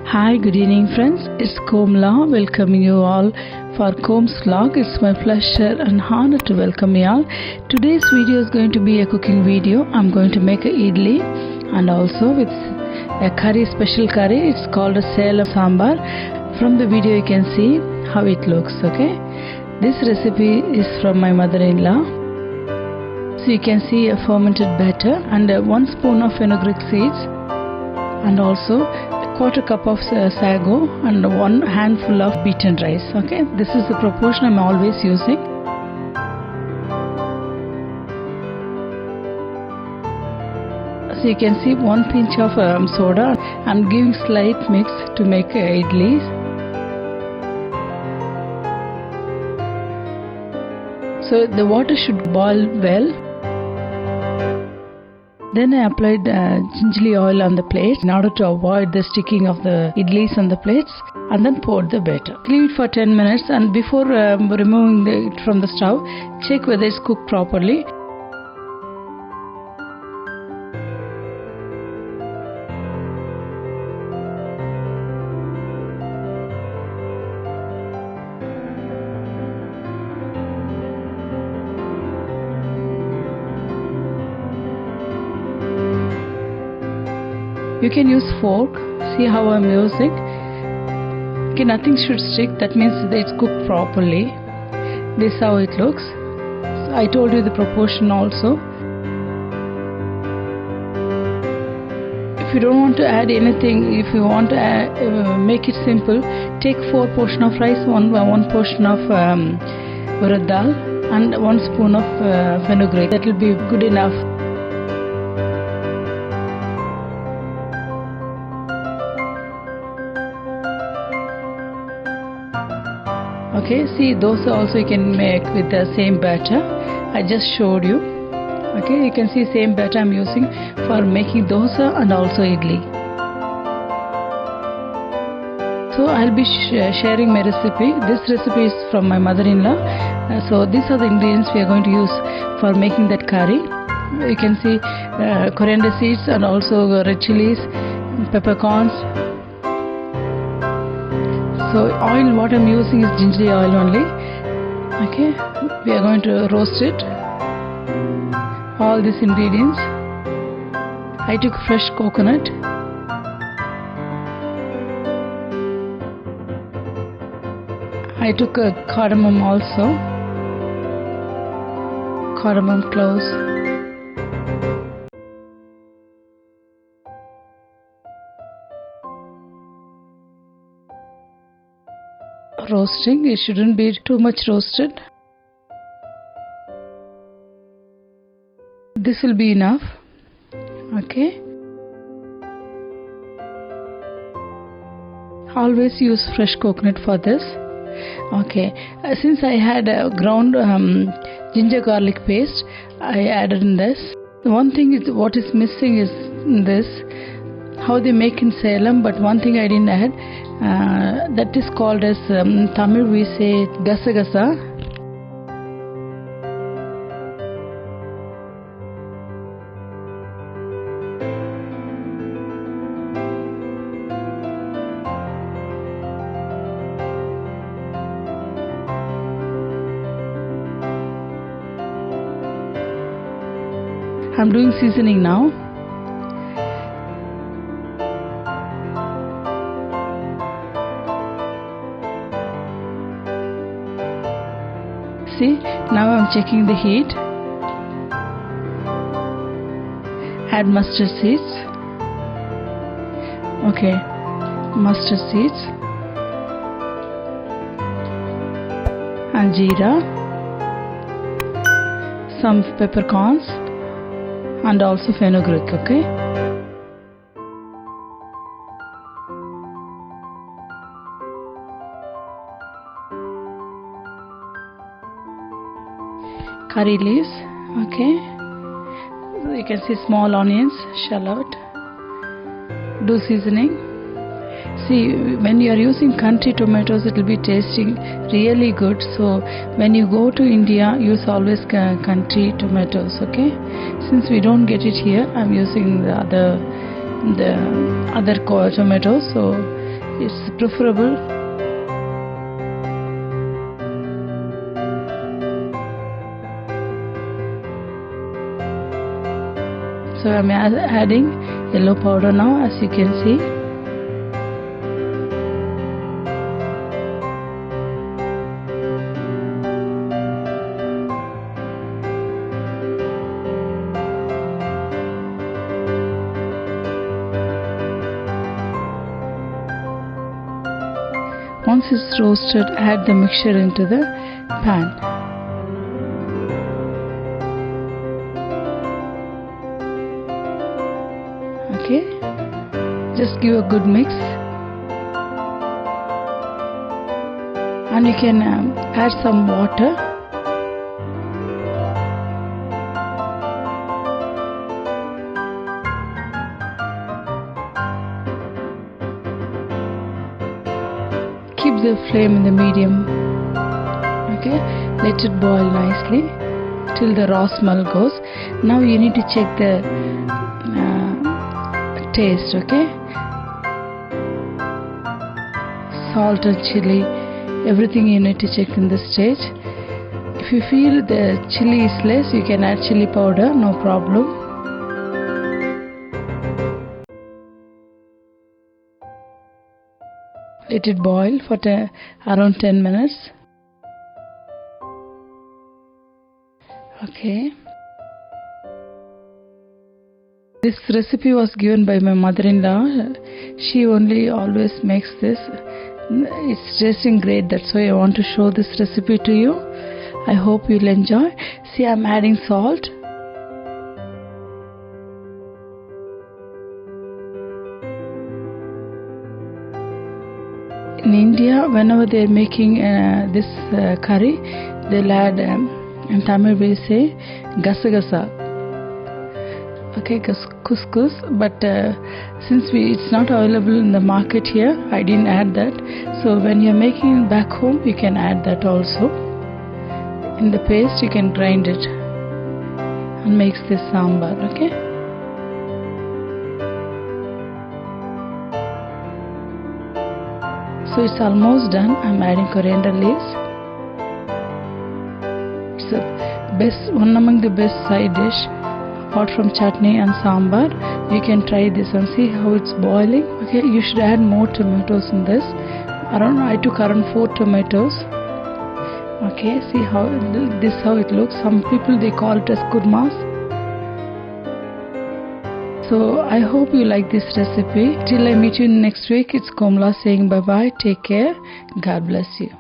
Hi, good evening friends. It's Komla welcoming you all for Koms vlog. It's my pleasure and honor to welcome you all. Today's video is going to be a cooking video. I'm going to make a idli and also with a curry, special curry. It's called a Salem Sambar. From the video you can see how it looks, okay? This recipe is from my mother-in-law. So you can see a fermented batter and 1 spoon of fenugreek seeds and also a quarter cup of sago and 1 handful of beaten rice. Okay, this is the proportion I'm always using. So you can see 1 pinch of soda. I'm giving slight mix to make idlis. So the water should boil well. Then I applied gingerly oil on the plate in order to avoid the sticking of the idlis on the plates, and then poured the batter. Leave it for 10 minutes, and before removing it from the stove, check whether it's cooked properly. You can use fork. See how I'm using. Okay, nothing should stick. That means that it's cooked properly. This is how it looks. So I told you the proportion also. If you don't want to add anything, if you want to make it simple, take 4 portion of rice, one portion of urad dal, and 1 spoon of fenugreek. That will be good enough. Okay, see, those also you can make with the same batter I just showed you. Okay, you can see same batter I'm using for making dosa and also idli. So I'll be sharing my recipe. This recipe is from my mother-in-law. So these are the ingredients we are going to use for making that curry. You can see coriander seeds and also red chilies, peppercorns. So oil, what I'm using is gingerly oil only. Okay, we are going to roast it. All these ingredients. I took fresh coconut. I took a cardamom also. Cardamom cloves. Roasting, it shouldn't be too much roasted. This will be enough. Okay, always use fresh coconut for this. Okay, since I had ground ginger garlic paste, I added in this. One thing is what is missing is this, how they make in Salem, but one thing I didn't add, that is called as Tamil we say gasa gasa. I'm doing seasoning now. See, now I'm checking the heat. Add mustard seeds. Okay, mustard seeds and jeera, some peppercorns and also fenugreek. Okay, curry leaves. Okay, you can see small onions, shallot. Do seasoning. See, when you are using country tomatoes, it will be tasting really good. So when you go to India, use always country tomatoes. Okay, since we don't get it here, I'm using the other tomatoes. So it's preferable. So I'm adding yellow powder now, as you can see. Once it's roasted, add the mixture into the pan. Okay, just give a good mix, and you can add some water. Keep the flame in the medium. Okay, let it boil nicely till the raw smell goes. Now you need to check the taste. Okay, salt and chili, everything you need to check in this stage. If you feel the chili is less, you can add chili powder, no problem. Let it boil for around 10 minutes. Okay. This recipe was given by my mother-in-law. She only always makes this. It's tasting great. That's why I want to show this recipe to you. I hope you'll enjoy. See, I'm adding salt. In India, whenever they're making this curry, they'll add, in Tamil we say, gasa. Okay, couscous, but since it's not available in the market here, I didn't add that. So when you're making it back home, you can add that also. In the paste, you can grind it and makes this sambar. Okay. So it's almost done. I'm adding coriander leaves. It's one among the best side dish. Apart from chutney and sambar, you can try this and see how it's boiling. Okay, you should add more tomatoes in this. I took around 4 tomatoes. Okay, see how it looks. Some people they call it as kurmas. So I hope you like this recipe. Till I meet you next week, it's Komla saying bye bye. Take care. God bless you.